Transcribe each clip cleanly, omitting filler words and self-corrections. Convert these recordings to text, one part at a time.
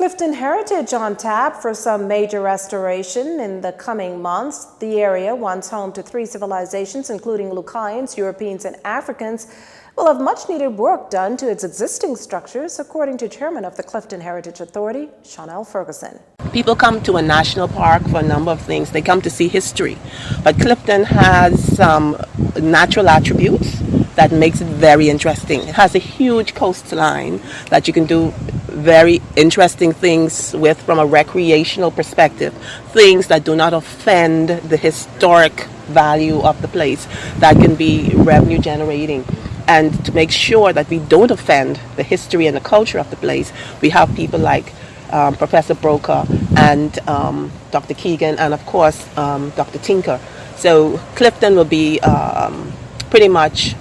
Clifton Heritage on tap for some major restoration in the coming months. The area, once home to 3 civilizations, including Lucayans, Europeans, and Africans, will have much needed work done to its existing structures, according to Chairman of the Clifton Heritage Authority, Chanel Ferguson. People come to a national park for a number of things. They come to see history, but Clifton has some natural attributes that makes it very interesting. It has a huge coastline that you can do very interesting things with from a recreational perspective, things that do not offend the historic value of the place, that can be revenue generating. And to make sure that we don't offend the history and the culture of the place, we have people like Professor Broker and Dr. Keegan and of course Dr. Tinker. So Clifton will be pretty much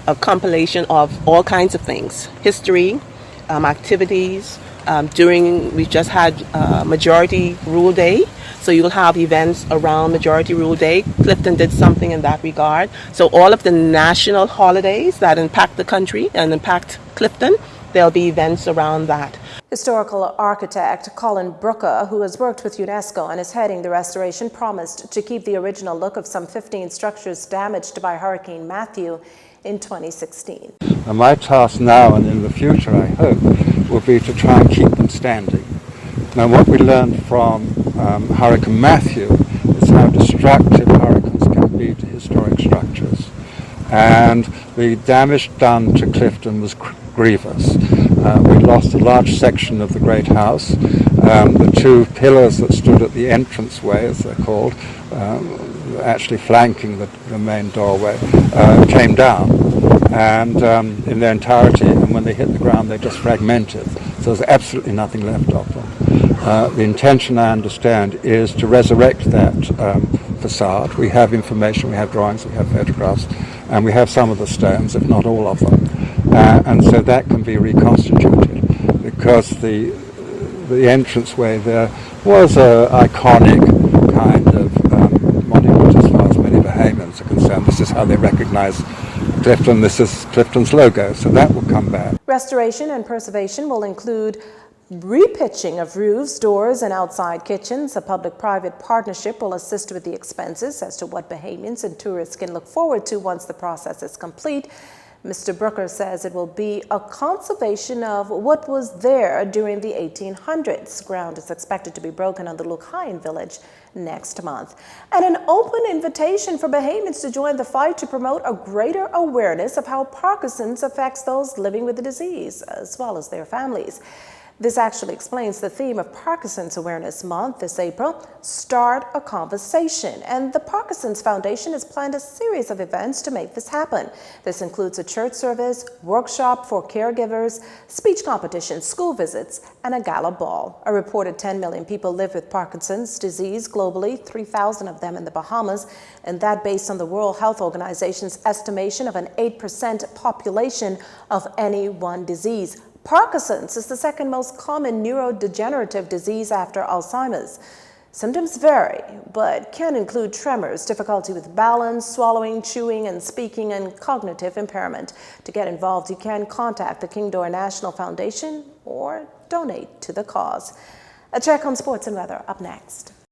a compilation of all kinds of things, history, activities. We just had Majority Rule Day, so you'll have events around Majority Rule Day. Clifton did something in that regard. So all of the national holidays that impact the country and impact Clifton, there'll be events around that. Historical architect Colin Brooker, who has worked with UNESCO and is heading the restoration, promised to keep the original look of some 15 structures damaged by Hurricane Matthew in 2016. And my task now and in the future, I hope, will be to try and keep them standing. Now, what we learned from Hurricane Matthew is how destructive hurricanes can be to historic structures. And the damage done to Clifton was grievous. We lost a large section of the Great House. The 2 pillars that stood at the entranceway, as they're called, actually flanking the main doorway, came down and in their entirety, and when they hit the ground they just fragmented, so there's absolutely nothing left of them. The intention, I understand, is to resurrect that facade. We have information, we have drawings, we have photographs, and we have some of the stones, if not all of them, and so that can be reconstituted, because the entranceway there was an iconic kind of monument as far as many Bahamians are concerned. This is how they recognize Clifton. This is Clifton's logo, so that will come back. Restoration and preservation will include repitching of roofs, doors, and outside kitchens. A public-private partnership will assist with the expenses as to what Bahamians and tourists can look forward to once the process is complete. Mr. Brooker says it will be a conservation of what was there during the 1800s. Ground is expected to be broken on the Lucayan village next month. And an open invitation for Bahamians to join the fight to promote a greater awareness of how Parkinson's affects those living with the disease, as well as their families. This actually explains the theme of Parkinson's Awareness Month this April, Start a Conversation. And the Parkinson's Foundation has planned a series of events to make this happen. This includes a church service, workshop for caregivers, speech competitions, school visits, and a gala ball. A reported 10 million people live with Parkinson's disease globally, 3,000 of them in the Bahamas, and that based on the World Health Organization's estimation of an 8% population of any one disease. Parkinson's is the second most common neurodegenerative disease after Alzheimer's. Symptoms vary, but can include tremors, difficulty with balance, swallowing, chewing, and speaking, and cognitive impairment. To get involved, you can contact the Kingdor National Foundation or donate to the cause. A check on sports and weather up next.